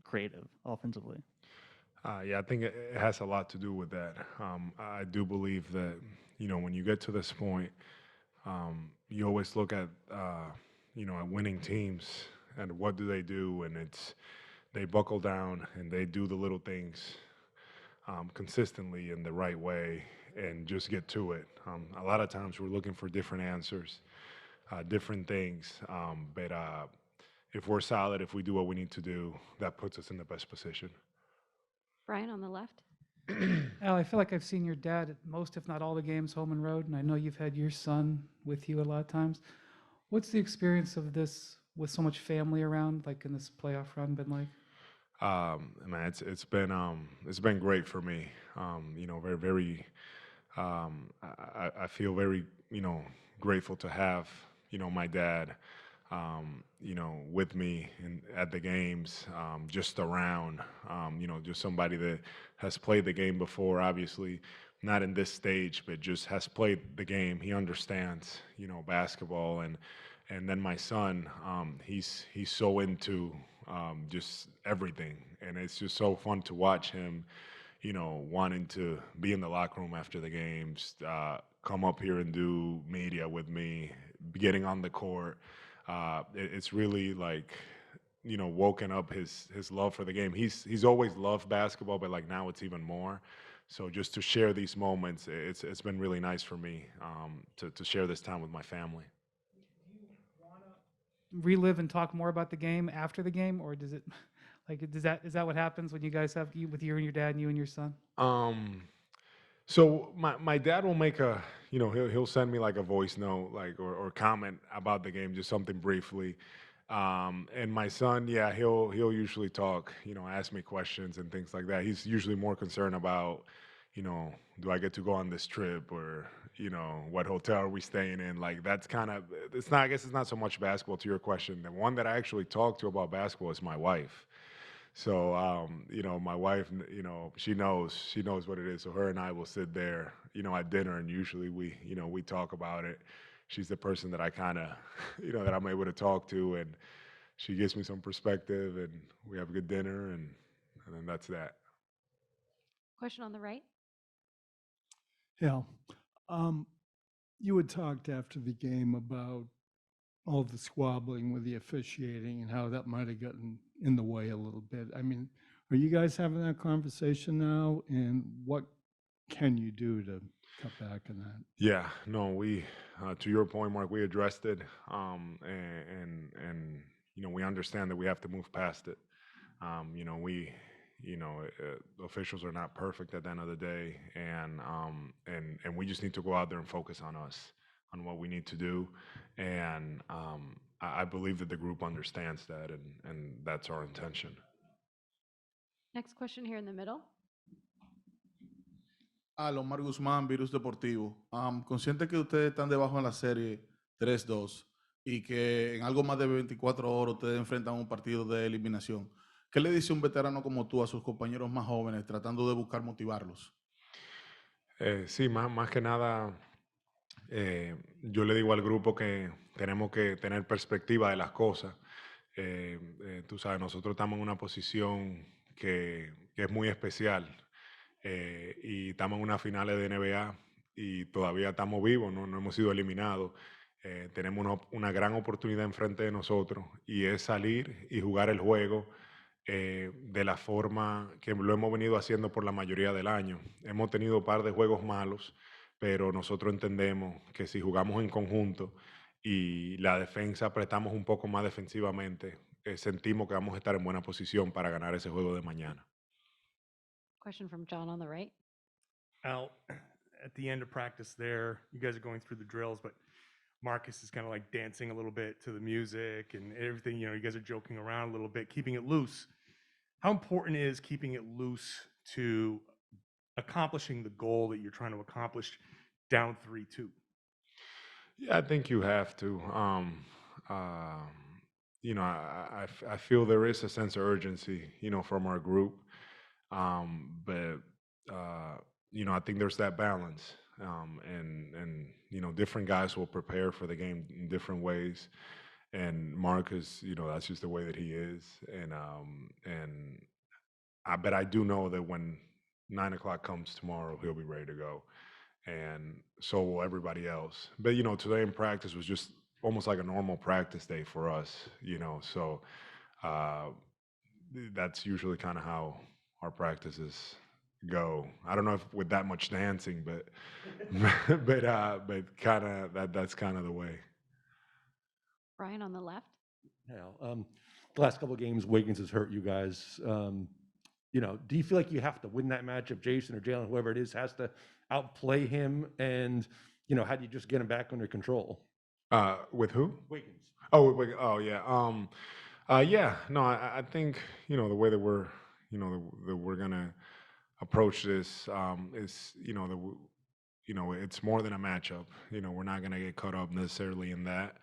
creative offensively? Yeah, I think it has a lot to do with that. I do believe that, when you get to this point, you always look at winning teams and what do they do, and they buckle down and they do the little things consistently in the right way and just get to it. A lot of times we're looking for different answers, different things, but if we're solid, if we do what we need to do, that puts us in the best position. Brian on the left. Al, I feel like I've seen your dad at most, if not all, the games home and road, and I know you've had your son with you a lot of times. What's the experience of this with so much family around, like in this playoff run, been like? Man, it's been great for me. Very very. I feel very grateful to have my dad with me at the games, just around, just somebody that has played the game before, obviously not in this stage, but just has played the game. He understands, basketball, and then my son, he's so into just everything, and it's just so fun to watch him, wanting to be in the locker room after the games, come up here and do media with me, getting on the court. It's really like, woken up his love for the game. He's always loved basketball, but like now it's even more. So just to share these moments, it's been really nice for me to share this time with my family. Do you want to relive and talk more about the game after the game, or does it, like, is that what happens when you guys have with you and your dad and you and your son? Um, So my dad will make he'll send me like a voice note like or comment about the game, just something briefly. And my son, yeah, he'll usually talk, ask me questions and things like that. He's usually more concerned about, do I get to go on this trip, or what hotel are we staying in? Like that's kind of, it's not, I guess it's not so much basketball to your question. The one that I actually talk to about basketball is my wife. So, my wife, she knows what it is. So her and I will sit there, at dinner, and usually we talk about it. She's the person that I kind of, that I'm able to talk to, and she gives me some perspective, and we have a good dinner, and then that's that. Question on the right. Yeah. Um, you had talked after the game about all the squabbling with the officiating and how that might have gotten in the way a little bit. I mean, are you guys having that conversation now? And what can you do to cut back on that? Yeah, no, to your point, Mark, we addressed it, and we understand that we have to move past it. Officials are not perfect at the end of the day, and we just need to go out there and focus on us, on what we need to do, and I believe that the group understands that, and that's our intention. Next question here in the middle. Omar Guzmán, Virus Deportivo. Consciente que ustedes están debajo en la serie 3-2 y que en algo más de 24 horas ustedes enfrentan un partido de eliminación. ¿Qué le dice un veterano como tú a sus compañeros más jóvenes tratando de buscar motivarlos? Sí, más que nada, yo le digo al grupo que tenemos que tener perspectiva de las cosas. Tú sabes, nosotros estamos en una posición que es muy especial, y estamos en unas finales de NBA y todavía estamos vivos, no hemos sido eliminados. Tenemos una gran oportunidad enfrente de nosotros, y es salir y jugar el juego de la forma que lo hemos venido haciendo por la mayoría del año. Hemos tenido un par de juegos malos, pero nosotros entendemos que si jugamos en conjunto y la defensa apretamos un poco más defensivamente, sentimos que vamos a estar en buena posición para ganar ese juego de mañana. Question from John on the right. Al, at the end of practice there, you guys are going through the drills, but Marcus is kind of like dancing a little bit to the music and everything. You guys are joking around a little bit, keeping it loose. How important is keeping it loose to accomplishing the goal that you're trying to accomplish down 3-2? Yeah, I think you have to. I feel there is a sense of urgency, from our group. But I think there's that balance. And different guys will prepare for the game in different ways. And Marcus, that's just the way that he is. And but I do know that when 9 o'clock comes tomorrow, he'll be ready to go, and so will everybody else. But today in practice was just almost like a normal practice day for us. So uh, that's usually kind of how our practices go. I don't know if with that much dancing, but but kind of that's kind of the way. Brian on the left. Hell, the last couple of games, Wiggins has hurt you guys. Do you feel like you have to win that matchup? Jason or Jalen, whoever it is, has to outplay him, and how do you just get him back under control? With who? Wiggins. Oh, oh yeah. Yeah. No, I think the way that we're that we're gonna approach this is it's more than a matchup. We're not gonna get caught up necessarily in that.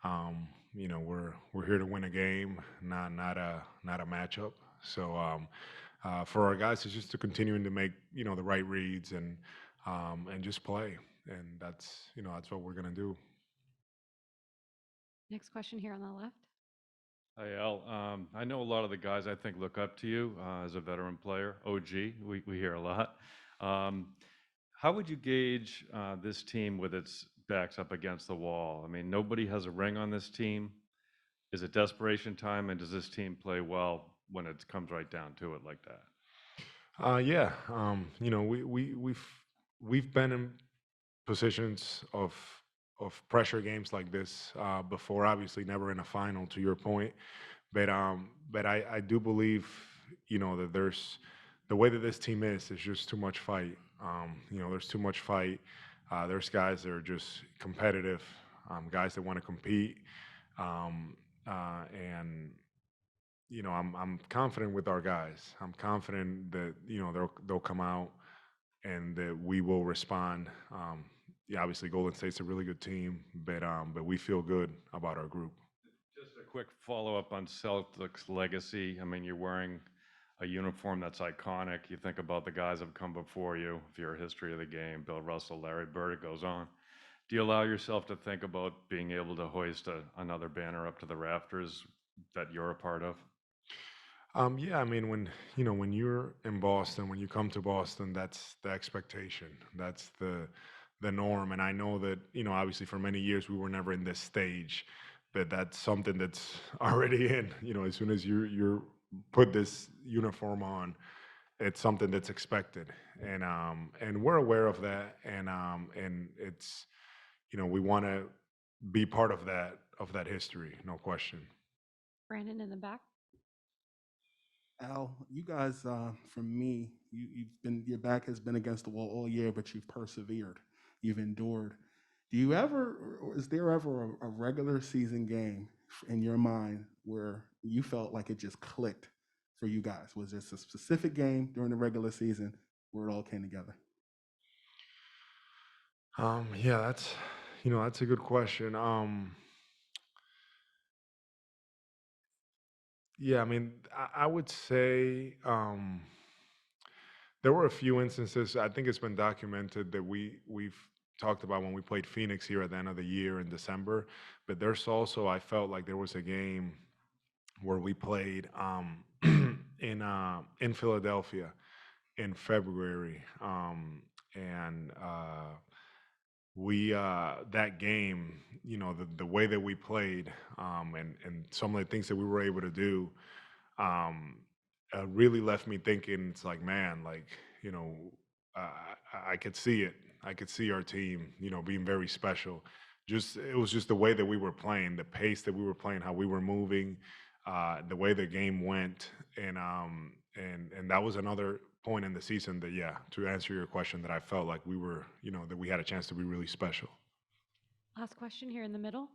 We're here to win a game, not a matchup. So for our guys, it's just to continuing to make the right reads and just play, and that's what we're gonna do. Next question here on the left. Hi, Al. I know a lot of the guys I think look up to you as a veteran player, OG. We hear a lot. How would you gauge this team with its backs up against the wall? I mean, nobody has a ring on this team. Is it desperation time, and does this team play well when it comes right down to it like that? Yeah. We've been in positions of pressure games like this before. Obviously, never in a final, to your point. But I do believe that there's the way that this team is. There's just too much fight. There's too much fight. There's guys that are just competitive, guys that want to compete, and I'm confident with our guys. I'm confident that they'll come out and that we will respond. Yeah, obviously Golden State's a really good team, but we feel good about our group. Just a quick follow-up on Celtics legacy. I mean, you're wearing a uniform that's iconic. You think about the guys that have come before you. If you're a history of the game, Bill Russell, Larry Bird, it goes on. Do you allow yourself to think about being able to hoist another banner up to the rafters that you're a part of? Yeah, I mean, when you're in Boston, when you come to Boston, that's the expectation. That's the norm. And I know that obviously for many years we were never in this stage, but that's something that's already in. As soon as you're put this uniform on, it's something that's expected, and we're aware of that, and it's we want to be part of that history, no question. Brandon in the back. Al, you guys, for me, your back has been against the wall all year, but you've persevered, you've endured. Do you ever, or is there ever a regular season game in your mind where you felt like it just clicked for you guys? Was this a specific game during the regular season where it all came together? Yeah, that's a good question. Yeah, I mean, I would say there were a few instances. I think it's been documented that we've talked about when we played Phoenix here at the end of the year in December. But there's also I felt like there was a game where we played in Philadelphia in February, and we that game, the way that we played, and some of the things that we were able to do, um, really left me thinking. It's like, man, like I could see it. I could see our team, being very special. Just it was just the way that we were playing, the pace that we were playing, how we were moving, the way the game went, and that was another point in the season that, yeah, to answer your question, that I felt like we were, that we had a chance to be really special. Last question here in the middle.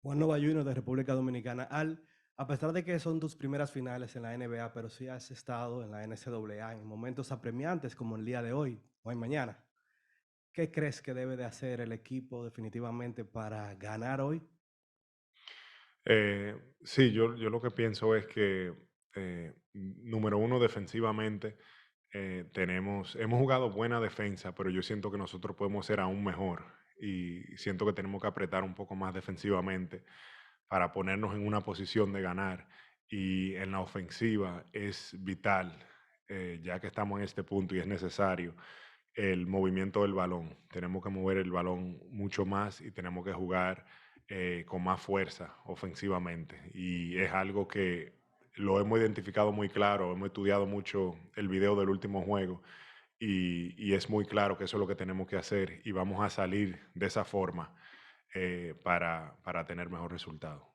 Juan Nova Jr. de República Dominicana. Al, a pesar de que son tus primeras finales en la NBA, pero sí has estado en la NCAA en momentos apremiantes como el día de hoy o en mañana. ¿Qué crees que debe de hacer el equipo definitivamente para ganar hoy? Sí, yo lo que pienso es que, número uno, defensivamente, hemos jugado buena defensa, pero yo siento que nosotros podemos ser aún mejor y siento que tenemos que apretar un poco más defensivamente para ponernos en una posición de ganar. y en la ofensiva es vital, ya que estamos en este punto y es necesario el movimiento del balón. Tenemos que mover el balón mucho más y tenemos que jugar con más fuerza ofensivamente. Y es algo que lo hemos identificado muy claro, hemos estudiado mucho el video del último juego y es muy claro que eso es lo que tenemos que hacer y vamos a salir de esa forma para tener mejor resultado.